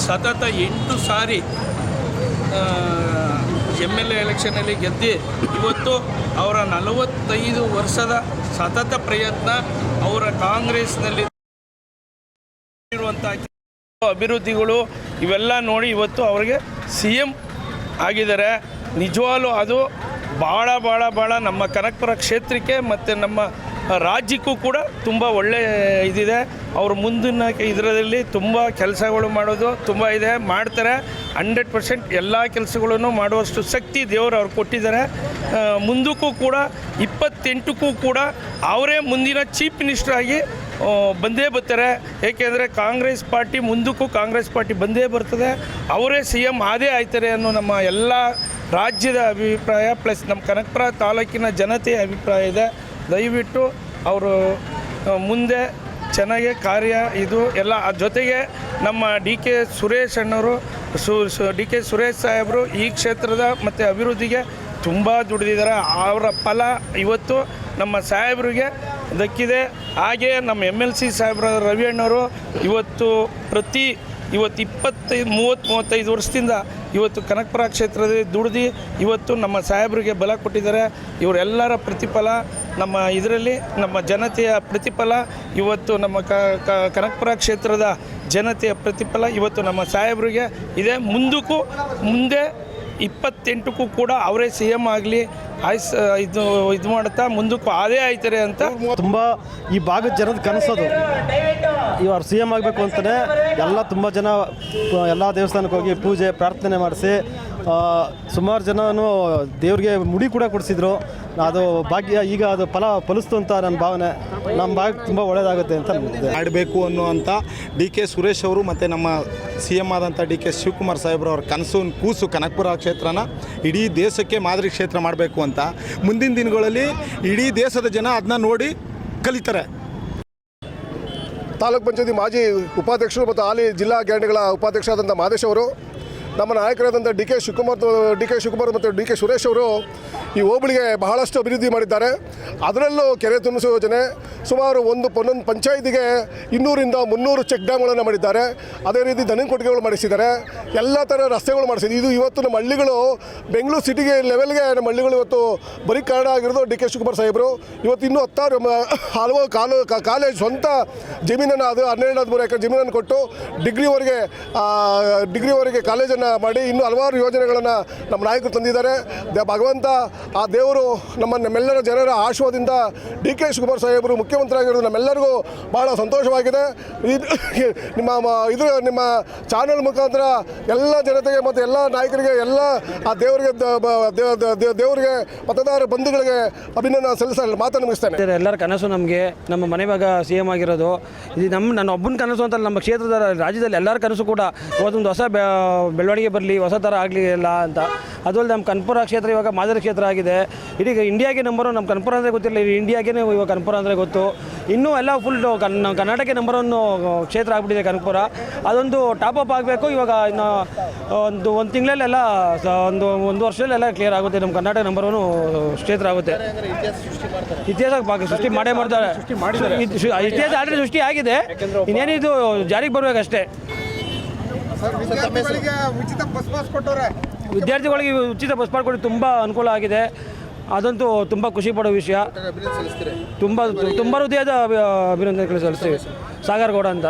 ಸತತ 8 ಸಾರಿ MLA ಎಲೆಕ್ಷನಲ್ಲಿ ಗೆದ್ದು ಇವತ್ತು ಅವರ 45 ವರ್ಷದ ಸತತ ಪ್ರಯತ್ನ ಅವರ ಕಾಂಗ್ರೆಸ್ನಲ್ಲಿ ಇರುವಂಥ ಅಭಿವೃದ್ಧಿಗಳು ಇವೆಲ್ಲ ನೋಡಿ ಇವತ್ತು ಅವರಿಗೆ CM ಆಗಿದ್ದಾರೆ. ನಿಜವಾಗ್ಲೂ ಅದು ಭಾಳ ನಮ್ಮ ಕನಕಪುರ ಕ್ಷೇತ್ರಕ್ಕೆ ಮತ್ತು ನಮ್ಮ ರಾಜ್ಯಕ್ಕೂ ಕೂಡ ತುಂಬ ಒಳ್ಳೆಯ ಇದಿದೆ. ಅವರು ಮುಂದಿನ ಇದರಲ್ಲಿ ತುಂಬ ಕೆಲಸಗಳು ಮಾಡೋದು ತುಂಬ ಇದೆ, ಮಾಡ್ತಾರೆ. 100% ಎಲ್ಲ ಕೆಲಸಗಳನ್ನು ಮಾಡುವಷ್ಟು ಶಕ್ತಿ ದೇವರು ಅವ್ರು ಕೊಟ್ಟಿದ್ದಾರೆ. ಮುಂದಕ್ಕೂ ಕೂಡ 28ಕ್ಕೂ ಕೂಡ ಅವರೇ ಮುಂದಿನ ಚೀಫ್ ಮಿನಿಸ್ಟರ್ ಆಗಿ ಬಂದೇ ಬರ್ತಾರೆ. ಏಕೆಂದರೆ ಕಾಂಗ್ರೆಸ್ ಪಾರ್ಟಿ ಮುಂದಕ್ಕೂ ಕಾಂಗ್ರೆಸ್ ಪಾರ್ಟಿ ಬಂದೇ ಬರ್ತದೆ, ಅವರೇ CM ಆದೇ ಆಯ್ತಾರೆ ಅನ್ನೋ ನಮ್ಮ ಎಲ್ಲ ರಾಜ್ಯದ ಅಭಿಪ್ರಾಯ, ಪ್ಲಸ್ ನಮ್ಮ ಕನಕಪುರ ತಾಲೂಕಿನ ಜನತೆಯ ಅಭಿಪ್ರಾಯ ಇದೆ. ದಯವಿಟ್ಟು ಅವರು ಮುಂದೆ ಚೆನ್ನಾಗಿ ಕಾರ್ಯ ಇದು ಎಲ್ಲ. ಜೊತೆಗೆ ನಮ್ಮ DK ಸುರೇಶ್ ಅಣ್ಣವರು DK ಸುರೇಶ್ ಸಾಹೇಬರು ಈ ಕ್ಷೇತ್ರದ ಮತ್ತು ಅಭಿವೃದ್ಧಿಗೆ ತುಂಬ ದುಡಿದಿದ್ದಾರೆ. ಅವರ ಫಲ ಇವತ್ತು ನಮ್ಮ ಸಾಹೇಬರಿಗೆ ದಕ್ಕಿದೆ. ಹಾಗೆ ನಮ್ಮ MLC ಸಾಹೇಬ್ರ ರವಿ ಅಣ್ಣವರು ಇವತ್ತು 25-35 ವರ್ಷದಿಂದ ಇವತ್ತು ಕನಕಪುರ ಕ್ಷೇತ್ರದಲ್ಲಿ ದುಡಿದು ಇವತ್ತು ನಮ್ಮ ಸಾಹೇಬರಿಗೆ ಬಲ ಕೊಟ್ಟಿದ್ದಾರೆ. ಇವರೆಲ್ಲರ ಪ್ರತಿಫಲ ನಮ್ಮ ಇದರಲ್ಲಿ ನಮ್ಮ ಜನತೆಯ ಪ್ರತಿಫಲ ಇವತ್ತು ನಮ್ಮ ಕನಕಪುರ ಕ್ಷೇತ್ರದ ಜನತೆಯ ಪ್ರತಿಫಲ ಇವತ್ತು ನಮ್ಮ ಸಾಹೇಬರಿಗೆ ಇದೆ. ಮುಂದೆ 28ಕ್ಕೂ ಕೂಡ ಅವರೇ CM ಆಗಲಿ ಇದು ಮಾಡುತ್ತಾ ಮುಂದಕ್ಕೂ ಅದೇ ಆಯ್ತಾರೆ ಅಂತ ತುಂಬ ಈ ಭಾಗದ ಜನದ ಕನಸೋದು. ಇವರು CM ಆಗಬೇಕು ಅಂತಲೇ ತುಂಬ ಜನ ಎಲ್ಲ ದೇವಸ್ಥಾನಕ್ಕೆ ಹೋಗಿ ಪೂಜೆ ಪ್ರಾರ್ಥನೆ ಮಾಡಿಸಿ ಸುಮಾರು ಜನನು ದೇವ್ರಿಗೆ ಮುಡಿ ಕೂಡ ಕೊಡಿಸಿದ್ರು. ಅದು ಭಾಗ್ಯ ಈಗ ಅದು ಫಲಿಸ್ತು ಅಂತ ನನ್ನ ಭಾವನೆ. ನಮ್ಮ ಭಾಗ ತುಂಬ ಒಳ್ಳೆಯದಾಗುತ್ತೆ ಅಂತ ಮಾಡಬೇಕು ಅನ್ನುವಂಥ DK ಸುರೇಶ್ ಅವರು ಮತ್ತು ನಮ್ಮ CM ಆದಂಥ DK ಶಿವಕುಮಾರ್ ಸಾಹೇಬ್ರು ಅವ್ರ ಕೂಸು ಕನಕಪುರ ಕ್ಷೇತ್ರನ ಇಡೀ ದೇಶಕ್ಕೆ ಮಾದರಿ ಕ್ಷೇತ್ರ ಮಾಡಬೇಕು ಅಂತ. ಮುಂದಿನ ದಿನಗಳಲ್ಲಿ ಇಡೀ ದೇಶದ ಜನ ಅದನ್ನ ನೋಡಿ ಕಲಿತಾರೆ. ತಾಲೂಕ್ ಪಂಚಾಯತಿ ಮಾಜಿ ಉಪಾಧ್ಯಕ್ಷರು ಮತ್ತು ಹಾಲಿ ಜಿಲ್ಲಾ ಗ್ಯಾರಂಟಿಗಳ ಉಪಾಧ್ಯಕ್ಷರಾದಂಥ ಮಾದೇಶ್ ಅವರು, ನಮ್ಮ ನಾಯಕರಾದಂಥ DK ಶಿವಕುಮಾರ್ ಮತ್ತು DK ಸುರೇಶ್ ಅವರು ಈ ಹೋಬಳಿಗೆ ಬಹಳಷ್ಟು ಅಭಿವೃದ್ಧಿ ಮಾಡಿದ್ದಾರೆ. ಅದರಲ್ಲೂ ಕೆರೆ ತುಂಬಿಸುವ ಯೋಜನೆ, ಸುಮಾರು ಒಂದೊಂದು ಪಂಚಾಯಿತಿಗೆ 200-300 ಚೆಕ್ ಡ್ಯಾಮ್ಗಳನ್ನು ಮಾಡಿದ್ದಾರೆ. ಅದೇ ರೀತಿ ದನಿ ಕೊಟ್ಟಿಗೆಗಳು ಮಾಡಿಸಿದ್ದಾರೆ. ಎಲ್ಲ ಥರ ರಸ್ತೆಗಳು ಮಾಡಿಸಿದ್ದಾರೆ. ಇದು ಇವತ್ತು ನಮ್ಮ ಹಳ್ಳಿಗಳು ಬೆಂಗಳೂರು ಸಿಟಿಗೆ ಲೆವೆಲ್ಗೆ ನಮ್ಮ ಹಳ್ಳಿಗಳು ಇವತ್ತು ಬರೀ ಕಾರಣ ಆಗಿರೋದು DK ಶಿವಕುಮಾರ್ ಸಾಹೇಬರು. ಇವತ್ತು ಇನ್ನೂ ಹಲವು ಕಾಲೇಜ್ ಸ್ವಂತ ಜಮೀನನ್ನು, ಅದು 12-13 ಎಕರೆ ಜಮೀನನ್ನು ಕೊಟ್ಟು ಡಿಗ್ರಿವರೆಗೆ ಕಾಲೇಜನ್ನು ಮಾಡಿ ಇನ್ನೂ ಹಲವಾರು ಯೋಜನೆಗಳನ್ನು ನಮ್ಮ ನಾಯಕರು ತಂದಿದ್ದಾರೆ. ಭಗವಂತ ಆ ದೇವರು ನಮ್ಮೆಲ್ಲರ ಜನರ ಆಶೀರ್ವಾದದಿಂದ DK ಶಿವಕುಮಾರ್ ಸಾಹೇಬರು ಮುಖ್ಯಮಂತ್ರಿ ಆಗಿರೋದು ನಮ್ಮೆಲ್ಲರಿಗೂ ಭಾಳ ಸಂತೋಷವಾಗಿದೆ. ನಿಮ್ಮ ಚಾನಲ್ ಮುಖಾಂತರ ಎಲ್ಲ ಜನತೆಗೆ ಮತ್ತು ಎಲ್ಲ ನಾಯಕರಿಗೆ, ಎಲ್ಲ ಆ ದೇವರಿಗೆ ಮತದಾರ ಬಂಧುಗಳಿಗೆ ಅಭಿನಂದನೆ ಸಲ್ಲಿಸಲು ಮಾತನ್ನು ಮುಗಿಸ್ತೇನೆ. ಎಲ್ಲರ ಕನಸು ನಮಗೆ ನಮ್ಮ ಮನೆ ಭಾಗ CM ಆಗಿರೋದು. ಇದು ನನ್ನ ಒಬ್ಬನ ಕನಸು ಅಂತ ನಮ್ಮ ಕ್ಷೇತ್ರದ ರಾಜ್ಯದಲ್ಲಿ ಎಲ್ಲರ ಕನಸು ಕೂಡ ಇವತ್ತೊಂದು ಹೊಸ ಬೆಳವಣಿಗೆ ಬರಲಿ, ಹೊಸ ಥರ ಆಗಲಿಲ್ಲ ಅಂತ. ಅದಲ್ಲದೆ ನಮ್ಮ ಕನಕಪುರ ಕ್ಷೇತ್ರ ಇವಾಗ ಮಾದರಿ ಕ್ಷೇತ್ರ ಆಗಿದೆ. ಇಡೀ ಇಂಡಿಯಾಗೆ ನಂಬರು ನಮ್ಮ ಕನಕಪುರ ಅಂದರೆ ಗೊತ್ತಿಲ್ಲ, ಇಂಡಿಯಾಗೆ ಇವಾಗ ಕನಕಪುರ ಅಂದರೆ ಗೊತ್ತು. ಇನ್ನೂ ಎಲ್ಲ ಫುಲ್ ಕರ್ನಾಟಕ ನಂಬರ್ 1 ಕ್ಷೇತ್ರ ಆಗಿಬಿಟ್ಟಿದೆ ಕನಕಪುರ. ಅದೊಂದು ಟಾಪ್ ಅಪ್ ಆಗಬೇಕು. ಇವಾಗ ಇನ್ನು ಒಂದು ತಿಂಗಳಲ್ಲೆಲ್ಲ ಒಂದು ವರ್ಷದಲ್ಲೆಲ್ಲ ಕ್ಲಿಯರ್ ಆಗುತ್ತೆ. ನಮ್ಮ ಕರ್ನಾಟಕ ನಂಬರ್ 1 ಕ್ಷೇತ್ರ ಆಗುತ್ತೆ. ಇತಿಹಾಸ ಸೃಷ್ಟಿ ಮಾಡ್ತಾರೆ. ಇತಿಹಾಸ ಆಲ್ರೆಡಿ ಸೃಷ್ಟಿ ಆಗಿದೆ, ಇನ್ನೇನಿದು ಜಾರಿಗೆ ಬರಬೇಕಷ್ಟೇ. ವಿದ್ಯಾರ್ಥಿಗಳಿಗೆ ಉಚಿತ ಬಸ್ ಪಾಸ್ ಕೊಟ್ಟು ತುಂಬ ಅನುಕೂಲ ಆಗಿದೆ. ಅದಂತೂ ತುಂಬ ಖುಷಿ ಪಡೋ ವಿಷಯ. ತುಂಬ ಹೃದಯದ ಅಭಿನಂದನೆ ಸಲ್ಲಿಸ್ತೀವಿ. ಸಾಗರ್ ಗೌಡ ಅಂತ.